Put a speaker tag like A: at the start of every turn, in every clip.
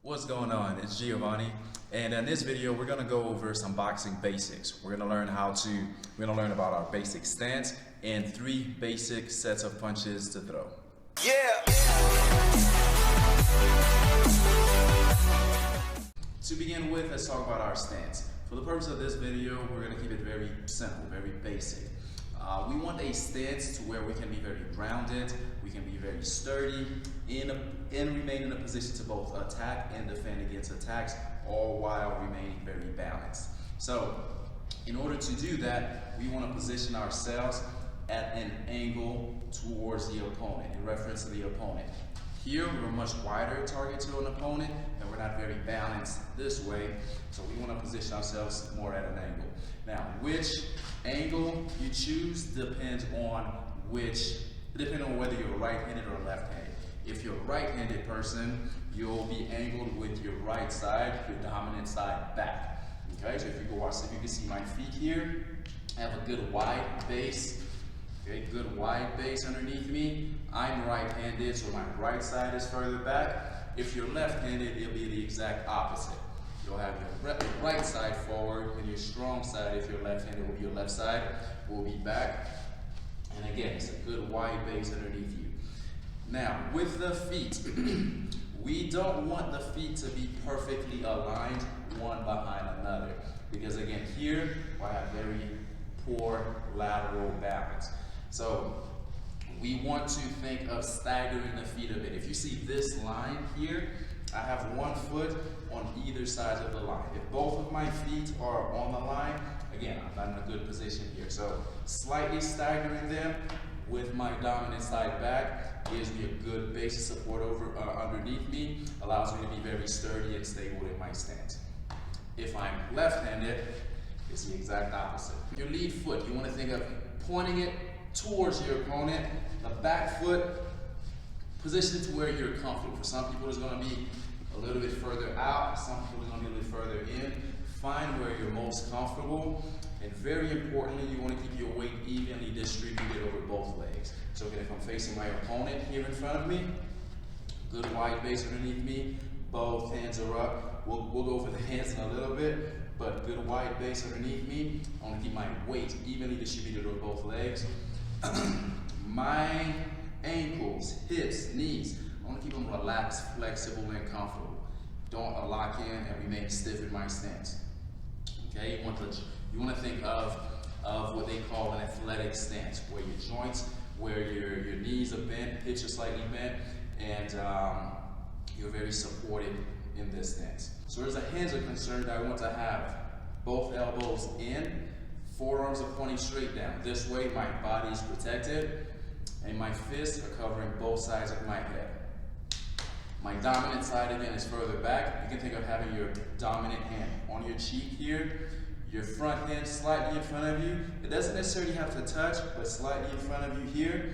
A: What's going on? It's Giovanni, and in this video we're gonna go over some boxing basics. We're gonna learn about our basic stance and 3 basic sets of punches to throw. To begin with, let's talk about our stance. For the purpose of this video, we're gonna keep it very simple, very basic. We want a stance to where we can be very grounded, we can be very sturdy, and remain in a position to both attack and defend against attacks, all while remaining very balanced. So, in order to do that, we want to position ourselves at an angle towards the opponent, in reference to the opponent. Here, we're a much wider target to an opponent, and we're not very balanced this way, so we want to position ourselves more at an angle. Now, which angle you choose depends on whether you're right-handed or left-handed. If you're a right-handed person, you'll be angled with your right side, your dominant side back. Okay, so if you can see my feet here, I have a good wide base. Okay, good wide base underneath me. I'm right-handed, so my right side is further back. If you're left-handed, it'll be the exact opposite. You'll have your right side forward, and your strong side, if you're left-handed, will be your left side, will be back. And again, it's a good wide base underneath you. Now, with the feet, we don't want the feet to be perfectly aligned one behind another. Because again, here, I have very poor lateral balance. So, we want to think of staggering the feet a bit. If you see this line here, I have one foot on either side of the line. If both of my feet are on the line, again, I'm not in a good position here. So slightly staggering them with my dominant side back gives me a good base of support underneath me, allows me to be very sturdy and stable in my stance. If I'm left-handed, it's the exact opposite. Your lead foot, you want to think of pointing it towards your opponent. The back foot, position it to where you're comfortable. For some people, it's going to be a little bit further out. Some people, it's going to be a little further in. Find where you're most comfortable. And very importantly, you want to keep your weight evenly distributed over both legs. So again, if I'm facing my opponent here in front of me, good wide base underneath me, both hands are up. We'll go over the hands in a little bit, but good wide base underneath me. I want to keep my weight evenly distributed over both legs. My ankles, hips, knees, I want to keep them relaxed, flexible, and comfortable. Don't lock in and remain stiff in my stance. Okay, you want to think of what they call an athletic stance, where your joints, where your knees are bent, hips are slightly bent, and you're very supported in this stance. So as the hands are concerned, I want to have both elbows in, forearms are pointing straight down. This way my body is protected, and my fists are covering both sides of my head. My dominant side, again, is further back. You can think of having your dominant hand on your cheek here, your front hand slightly in front of you. It doesn't necessarily have to touch, but slightly in front of you here,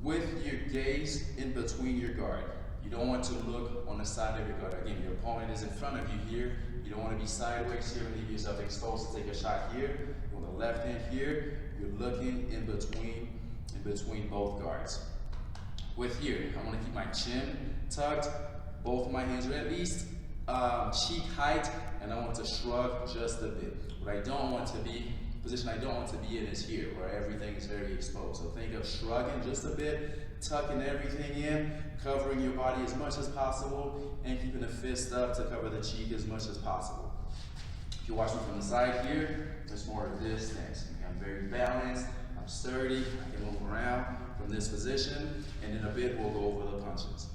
A: with your gaze in between your guard. You don't want to look on the side of your guard. Again, your opponent is in front of you here. You don't want to be sideways here and leave yourself exposed to take a shot here. On the left hand here, you're looking in between both guards. With here, I want to keep my chin tucked. Both of my hands are at least cheek height, and I want to shrug just a bit. What I don't want to be, position I don't want to be in is here, where everything is very exposed. So think of shrugging just a bit, tucking everything in, covering your body as much as possible, and keeping the fist up to cover the cheek as much as possible. If you watch me from the side here, it's more of this stance. I'm very balanced, I'm sturdy, I can move around from this position, and in a bit we'll go over the punches.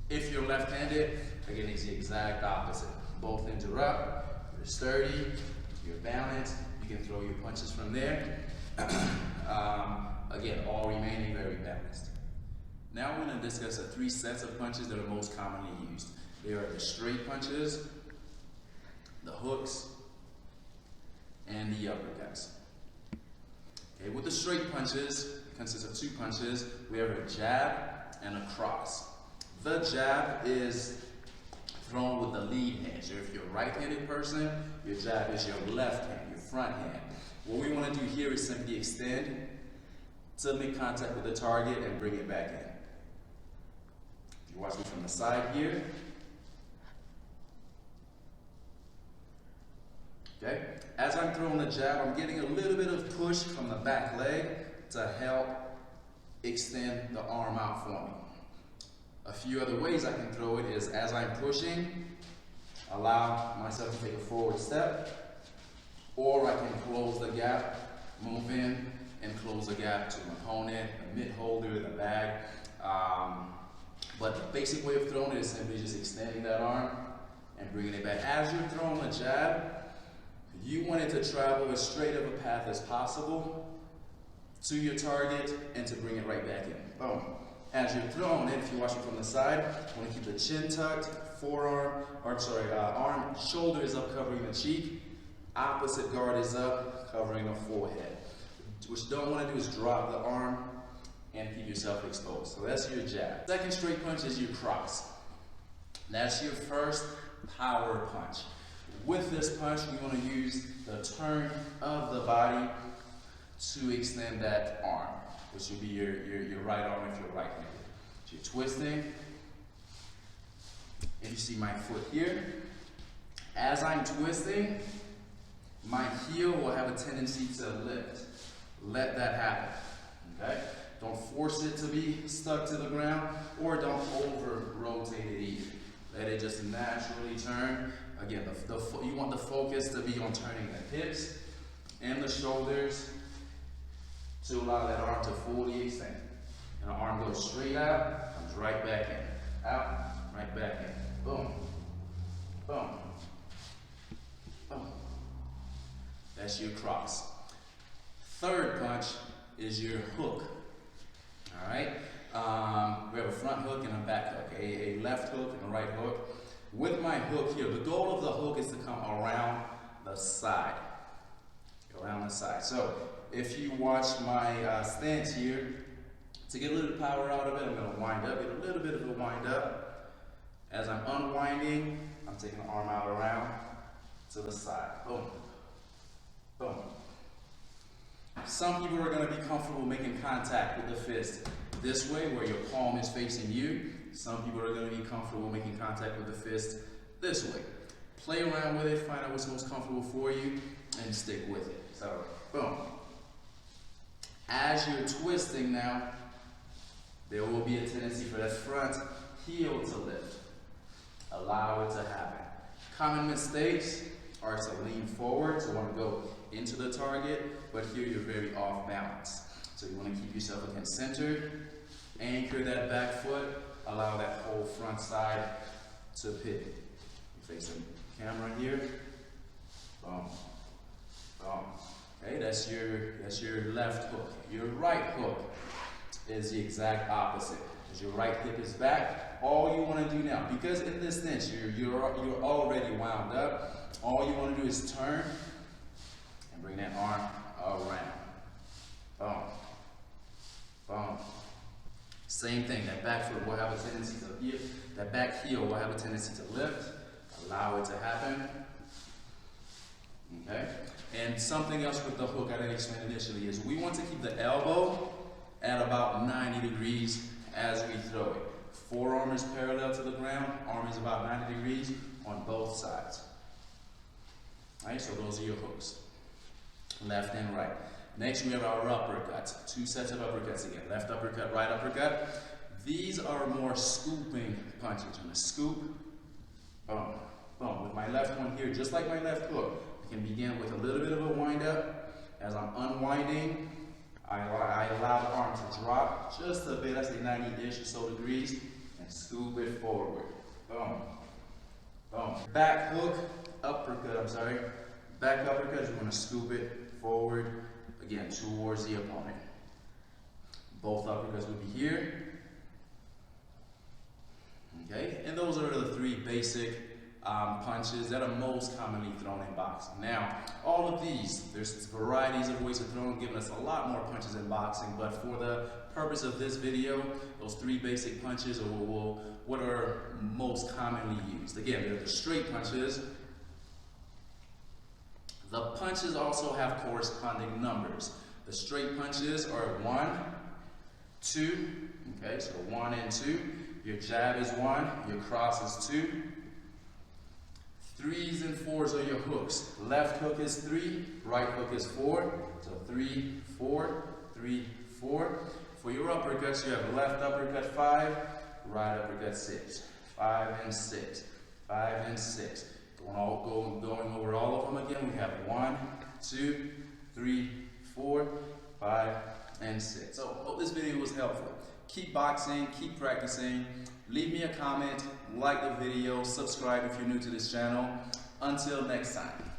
A: If you're left-handed, again, it's the exact opposite. Both hands are up, you're sturdy, you're balanced, you can throw your punches from there. Again, all remaining very balanced. Now we're going to discuss the 3 sets of punches that are most commonly used. They are the straight punches, the hooks, and the uppercuts. Okay, with the straight punches, it consists of 2 punches. We have a jab and a cross. The jab is thrown with the lead hand. So if you're a right-handed person, your jab is your left hand, your front hand. What we want to do here is simply extend to make contact with the target and bring it back in. If you watch me from the side here, Okay? As I'm throwing the jab, I'm getting a little bit of push from the back leg to help extend the arm out for me. A few other ways I can throw it is as I'm pushing, allow myself to take a forward step, or I can close the gap, move in, and close the gap to an opponent, a mid holder, the bag. But the basic way of throwing it is simply just extending that arm and bringing it back. As you're throwing the jab, you want it to travel as straight of a path as possible to your target and to bring it right back in. Boom. As you're throwing it, if you're watching from the side, you want to keep the chin tucked, arm, shoulder is up covering the cheek, opposite guard is up covering the forehead. What you don't want to do is drop the arm and keep yourself exposed. So that's your jab. Second straight punch is your cross. That's your first power punch. With this punch, you want to use the turn of the body to extend that arm, which would be your right arm if you're right-handed. So you're twisting, and you see my foot here. As I'm twisting, my heel will have a tendency to lift. Let that happen, okay? Don't force it to be stuck to the ground, or don't over-rotate it either. Let it just naturally turn. Again, you want the focus to be on turning the hips and the shoulders to allow that arm to fully extend. And the arm goes straight out, comes right back in. Out, right back in. Boom. Boom. Boom. That's your cross. Third punch is your hook. All right? We have a front hook and a back hook, a left hook and a right hook. With my hook here, the goal of the hook is to come around the side. Around the side. So if you watch my stance here, to get a little power out of it, I'm going to wind up, get a little bit of a wind up. As I'm unwinding, I'm taking the arm out around to the side. Boom. Boom. Some people are going to be comfortable making contact with the fist this way, where your palm is facing you. Some people are going to be comfortable making contact with the fist this way. Play around with it, find out what's most comfortable for you, and stick with it. So, boom. As you're twisting now, there will be a tendency for that front heel to lift. Allow it to happen. Common mistakes are to lean forward, to want to go into the target, but here you're very off balance. So you want to keep yourself again centered, anchor that back foot, allow that whole front side to pivot. You face the camera here. Boom. Boom. Okay, that's your left hook. Your right hook is the exact opposite. As your right hip is back, all you want to do now, because in this stance you're already wound up, all you want to do is turn and bring that arm around. Boom. Boom. Same thing, that back foot will have a tendency to lift, that back heel will have a tendency to lift. Allow it to happen. Okay? And something else with the hook I didn't explain initially is we want to keep the elbow at about 90 degrees as we throw it. Forearm is parallel to the ground, arm is about 90 degrees on both sides. Alright, so those are your hooks. Left and right. Next we have our uppercuts. 2 sets of uppercuts again. Left uppercut, right uppercut. These are more scooping punches. I'm going to scoop, boom, boom. With my left one here, just like my left hook, I can begin with a little bit of a wind up. As I'm unwinding, I allow the arm to drop just a bit, I say 90-ish or so degrees, and scoop it forward. Boom, boom. Back hook, uppercut, Back uppercut, you want to scoop it forward, again, towards the opponent. Both uppercuts will be here. Okay, and those are the 3 basic punches that are most commonly thrown in boxing. Now, all of these, there's varieties of ways of throwing, giving us a lot more punches in boxing, but for the purpose of this video, those 3 basic punches are what are most commonly used. Again, they're the straight punches. The punches also have corresponding numbers. The straight punches are 1, 2, okay, so 1 and 2. Your jab is 1, your cross is 2, 3s and 4s are your hooks. Left hook is 3, right hook is 4. So 3, 4, 3, 4. For your uppercuts, you have left uppercut 5, right uppercut 6. 5 and 6, 5 and 6. Going over all of them again, we have 1, 2, 3, 4, 5, and 6. So hope this video was helpful. Keep boxing, keep practicing. Leave me a comment, like the video, subscribe if you're new to this channel. Until next time.